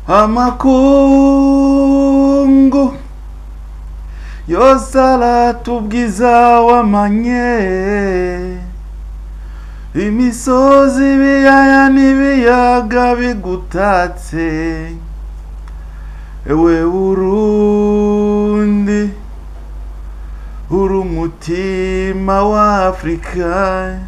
amakungu yose aratubwiza wamanye, imisozi ibiyaya n'ibiyaga bigutatse, ewe Burundi uri umutima wa Afrika,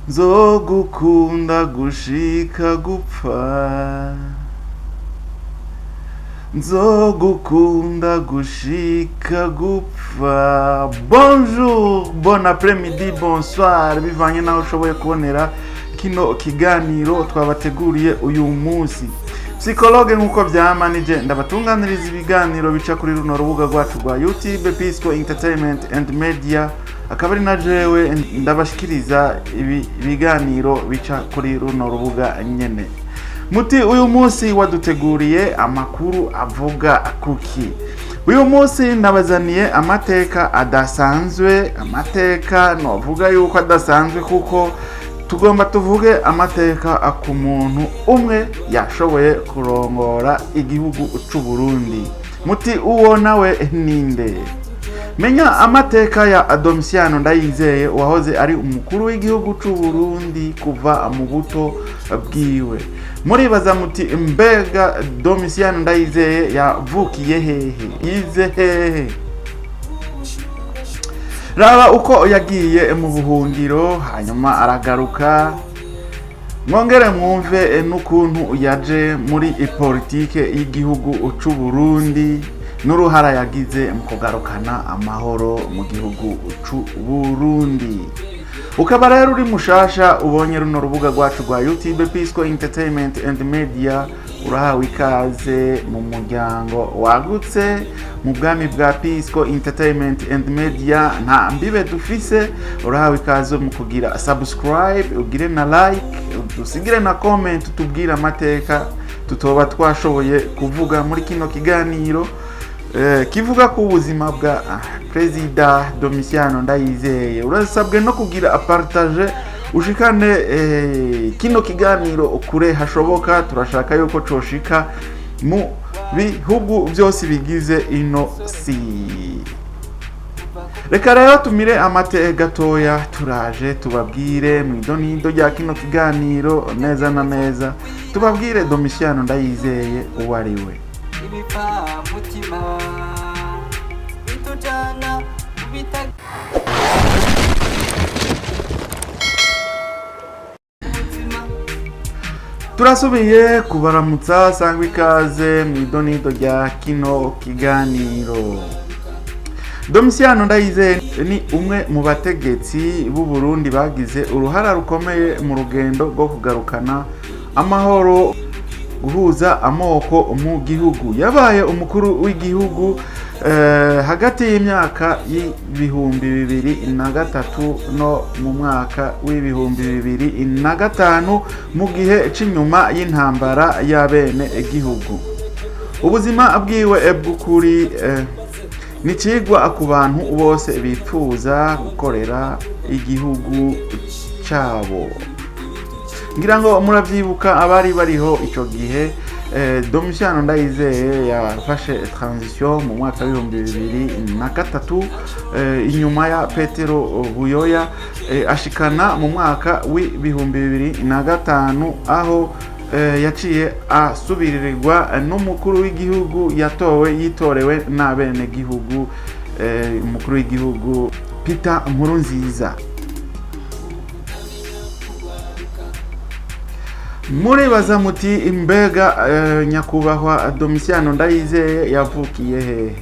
nzogukunda gushika gupfa, nzogukunda gushika gupfa. Bonjour, bon après-midi, bonsoir, bivanye naho ushoboye kubonera kino kiganiro twabateguriye uyu munsi. Psychologue nkuko byamanije ndabatunganiriza ibiganiro bica kuri runo rubuga rwacu rwa YouTube Pisco Entertainment and Media, akaba ari na jewe ndabashikiriza ibiganiro bica kuri runo rubuga nyene. Muti uyu munsi waduteguriye amakuru avuga kuki. Uyu munsi nabazaniye amateka adasanzwe, amateka novuga yuko adasanzwe kuko tugomba tuvuge amateka akumuntu umwe yashoboye kurongora igihugu c'u Burundi. Muti uwo nawe ninde? Menya amateka ya Domitien Ndayizeye, uwahoze ari umukuru w'igihugu c'u Burundi kuva mu buto bwiwe. Muribaza muti mbega Domitien Ndayizeye yavukiye hehe, yize hehe? Raba uko yagiye mu buhungiro hanyuma aragaruka, mwongere mwumve n'ukuntu yaje muri politike y'igihugu c'u Burundi n'uruhara yagize mu kugarukana amahoro mu gihugu c'u Burundi. Ukaba rero uri mushasha ubonye runo rubuga rwacu rwa YouTube Pisco Entertainment and Media, urahawe ikaze mu muryango wagutse mu bwami bwa Pisco Entertainment and Media. Nta mbibe dufise, urahawe ikaze mu kugira subscribe, ugire na like, dusigire na comment, tubwire amateka tutoba twashoboye kuvuga muri kino kiganiro kivuga ku buzima bwa Perezida Domitien Ndayizeye. Urasabwe no kugira partage ushikane kino kiganiro kure hashoboka. Turashaka yuko coshika mu bihugu byose bigize ino si. Reka rero tumire amate gatoya, turaje tubabwire mwidonido rya kino kiganiro neza na neza, tubabwire Domitien Ndayizeye uwo ari we. Turasubiye kubaramutsa, sangwa ikaze mwidonido rya kino kiganiro. Domitien Ndayizeye ni umwe mu bategetsi b'u Burundi bagize uruhara rukomeye mu rugendo rwo kugarukana amahoro, guhuza amoko mu gihugu. Yabaye umukuru w'igihugu hagati y'imyaka y'ibihumbi 2003 no mu mwaka w'ibihumbi 2005 mu gihe c'inyuma y'intambara y'abene igihugu. Ubuzima bwiwe bw'ukuri ni cigwa ku bantu bose bipfuza gukorera igihugu cabo. Ngira ngo muravyibuka abari bariho ico gihe. Domitien Ndayizeye yafashe transition mu mwaka w'ibihumbi 2003 inyuma ya Petero Buyoya, ashikana mu mwaka w'ibihumbi 2005 aho yaciye asubiririrwa n'umukuru w'igihugu yitorewe n'abene gihugu, umukuru w'igihugu Peter Nkurunziza. Muribaza muti imbega nyakubahwa Domitien Ndayizeye yavukiye hehe?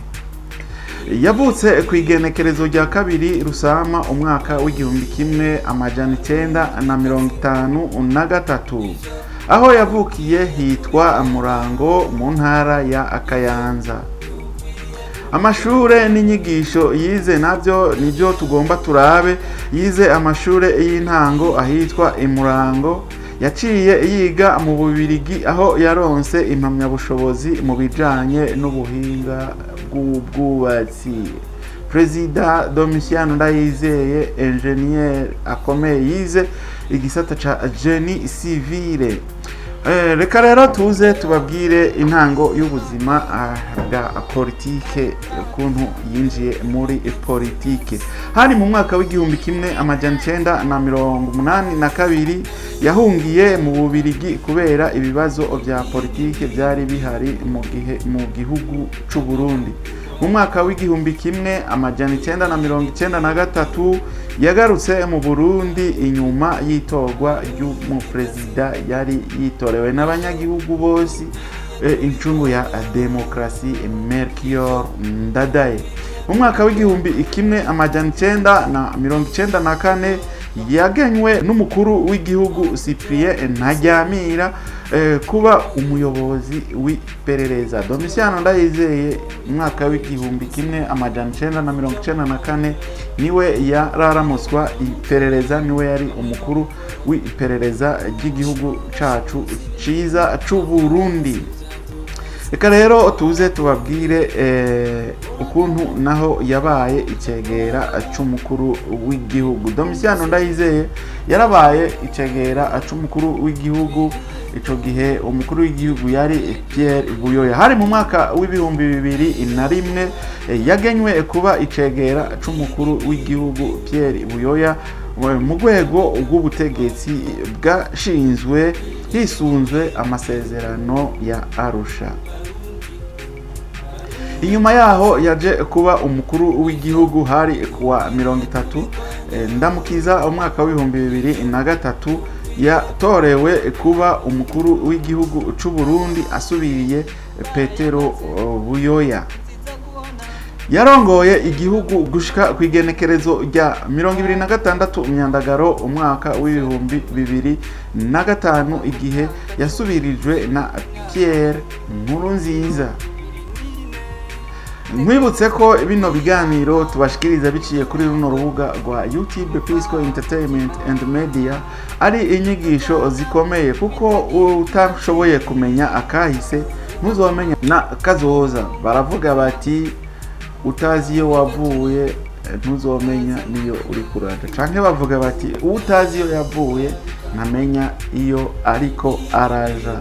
Yavutse ku igenekerezo rya 2 Rusama umwaka w'igihumbi 1953, aho yavukiye hitwa Murango mu ntara ya Kayanza. Amashure n'inyigisho yize navyo nivyo tugomba turabe. Yize amashure y'intango ahitwa Murango, yaciye yiga mu Bubirigi aho yaronse impamyabushobozi mu bijanye n'ubuhinga bw'ubwubatsi. Perezida Domitien Ndayizeye ingenieur akomeye, yize igisata ca génie civile. Reka rero tuze tubabwire intango y'ubuzima bwa politike ukuntu yinjiye muri politike. Hari mu mwaka w'igihumbi kimwe amajana 1982 yahungiye mu Bubirigi kubera ibibazo vya politike byari bihari mu gihugu c'u Burundi. Mu mwaka w'igihumbi kimwe amajana 1993 yagarutse mu Burundi inyuma yitorwa ry'umuperezida yari yitorewe n'abanyagihugu bose incungu ya demokrasi Domitien Ndayizeye. Mu mwaka w'igihumbi kimwe amajana 1994 yagenywe n'umukuru w'igihugu Cyprien Ntaryamira kuba umuyobozi w'iperereza. Domitien Ndayizeye mwaka w'igihumbi kimwe amajana 1994 niwe yararamuswa iperereza, niwe yari umukuru w'iperereza ry'igihugu cacu ciza c'u Burundi. Reka rero tuze tubabwire ukuntu naho yabaye icegera c'umukuru w'igihugu. Domitien Ndayizeye yarabaye icegera c'umukuru w'igihugu. Ico gihe umukuru w'igihugu yari Pierre Buyoya. Hari mu mwaka w'ibihumbi 2001 yagenywe kuba icegera c'umukuru w'igihugu Pierre Buyoya mu rwego rw'ubutegetsi bwashinzwe hisunzwe amasezerano ya Arusha. Inyuma yaho yaje kuba umukuru w'igihugu hari kuwa 30 Ndamukiza umwaka w'ibihumbi 2003 yatorewe kuba umukuru w'igihugu c'u Burundi asubiriye Petero Buyoya. Yarongoye igihugu gushika kwigenekerezo rya 26 Myandagaro umwaka w'ibihumbi 2005 igihe yasubirijwe na Pierre Nkurunziza. Mwibutse ko bino biganiro tubashikiriza biciye kuri runo rubuga rwa YouTube Politike Entertainment and Media ari inyigisho zikomeye, kuko utashoboye kumenya akahise ntuzomenya na kazoza. Baravuga bati utazi iyo wavuye ntuzomenya niyo uri kuraja, canke bavuga bati utazi iyo yavuye ntamenya iyo ariko araja.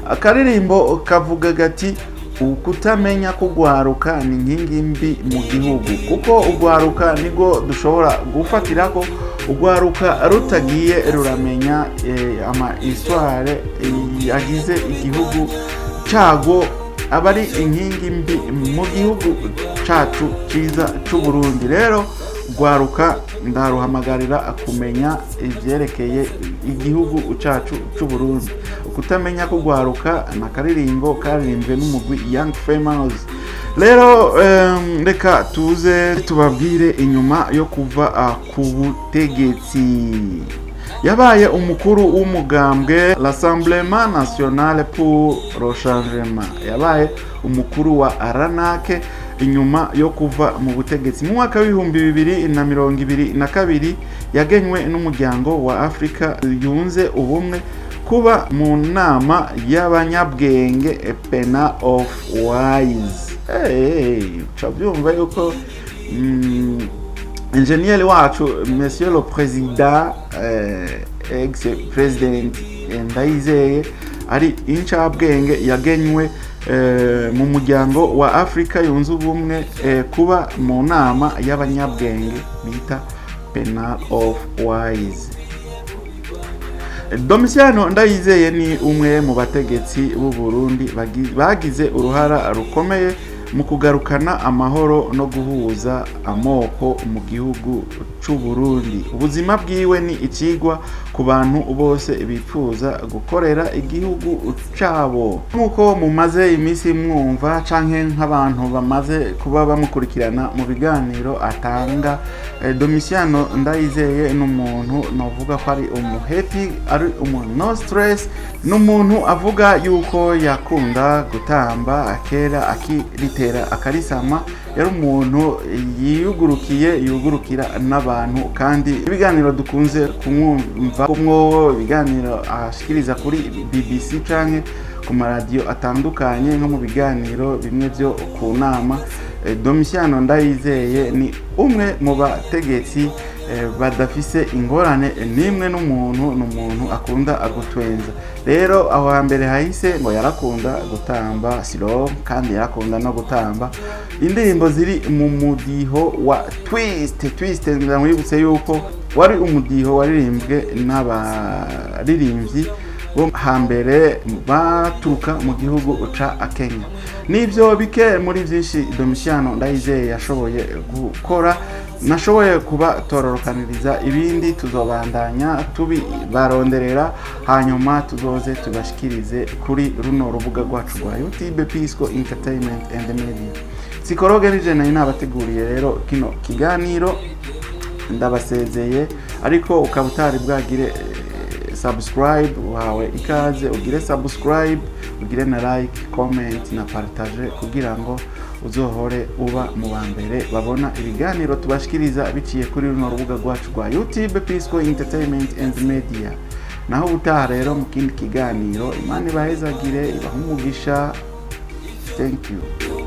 Akaririmbo kavuga gati ukutamenya kugwaruka ni nkingi mbi mu gihugu, kuko ugwaruka nigo dushobora gufatirako. Ugwaruka rutagiye ruramenya ama histoire yagize igihugu cago abari inkingi mbi mu gihugu cacu ciza c'u Burundi. Rero gwaruka ndaruhamagarira kumenya ivyerekeye igihugu cacu c'u Burundi. Kutamenya ko gwaruka na karirimbo karirimbwe n'umugwi Young Famous. Rero reka tuze tubabwire inyuma yo kuva ku butegetsi. Yabaye umukuru w'umugambwe Rassemblement National pour le Changement. Yabaye umukuru wa Aranake inyuma yo kuva mu butegetsi. Mu mwaka w'ibihumbi 2022 yagenywe n'umuryango wa Afrika yunze ubumwe kuba mu nama y'abanyabwenge Panel of Wise. Chabyumva yuko ingenieri wacu Monsieur le Président ex-president Ndayizeye ari incabwenge yagenywe mu muryango wa Afrika yunze ubumwe kuba mu nama y'abanyabwenge bita Panel of Wise. Domitien Ndayizeye ni umwe mu bategetsi b'u Burundi bagize uruhara rukomeye mu kugarukana amahoro no guhuza amoko mu gihugu c'u Burundi. Ubuzima bwiwe ni ikigwa ku bantu bose bifuza gukorera igihugu cabo. Nkuko mumaze imisi mwumva canke nk'abantu bamaze kuba bamukurikirana mu biganiro atanga, Domitien Ndayizeye n'umuntu novuga ko ari umuhappy, ari umuntu no stress, n'umuntu avuga yuko yakunda gutamba akera akiritera akarisama. Yari umuntu yugurukira n'abantu, kandi ibiganiro dukunze kumwumva kumwo ibiganiro ashikiriza kuri BBC canke ku maradiyo atandukanye, nko mu biganiro bimwe byo ku nama Domitien Ndayizeye ni umwe mu bategetsi badafise ingorane nimwe n'umuntu akunda agutwenza. Rero aho hambere hahise ngo yarakunda gutamba silo kandi yarakunda no gutamba indirimbo ziri mu mudiho wa twist ndamwibutse yuko wari umudiho waririmbwe n'abaririmbyi bo hambere baturuka mu gihugu uca Kenya. Nivyo bike muri vyinshi Domitien Ndayizeye yashoboye gukora, nashoboye kuba tororokaniriza, ibindi tuzobandanya tubibaronderera hanyuma tuzoze tubashikirize kuri runo rubuga rwacu rwa YouTube Pisco Entertainment and Media. Sikoroge nije nayo nabateguriye rero kino kiganiro, ndabasezeye ariko ukaba utari bwagire subscribe, wawe ikaze ugire subscribe, ugire na like, comment na partage kugira ngo uzohore uba mu bambere babona ibiganiro tubashikiriza biciye kuri runo rubuga rwacu rwa YouTube Pisco Entertainment and Media. Naho utaha rero mu kindi kiganiro, Imana ibahezagire, ibahumugisha. Thank you.